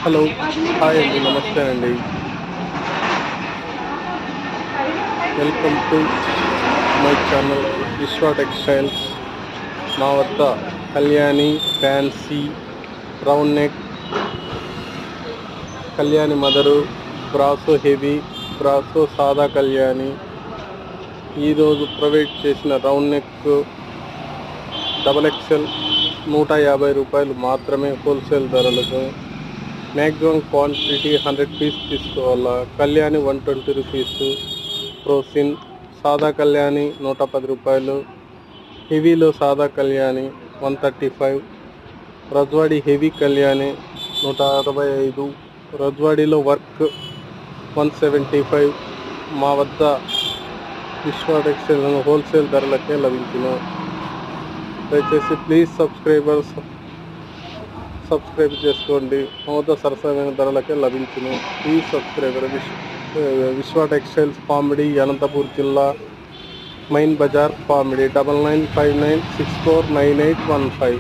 Hello. Hi అండి. నమస్తే అండి. వెల్కమ్ టు మై ఛానల్ విశ్వ టెక్స్టైల్స్. మా వద్ద Kalyani, fancy, round neck, Kalyani mother, brasso heavy, brasso సాదా కళ్యాణి, ఈరోజు ప్రొవైడ్ చేసిన రౌండ్ నెక్ XXL ₹150 మాత్రమే హోల్సేల్ ధరలకు. మ్యాక్సిమం క్వాంటిటీ 100 పీస్ తీసుకోవాలా. కళ్యాణి ₹120, ప్రోసిన్ సాదా కళ్యాణి ₹110, హెవీలో సాదా కళ్యాణి 135, రజ్వాడి హెవీ కళ్యాణి 165, రజ్వాడిలో వర్క్ 175. మా వద్ద విశ్వ టెక్స్టైల్ హోల్సేల్ ధరలకే లభించును. దయచేసి ప్లీజ్ సబ్స్క్రైబ్ చేసుకోండి. మా వద్ద సరసమైన ధరలకే లభించును. Please subscriber. విశ్వ టెక్స్టైల్స్, పామిడి, అనంతపూర్ జిల్లా, మెయిన్ బజార్, పామిడి. 9959649815.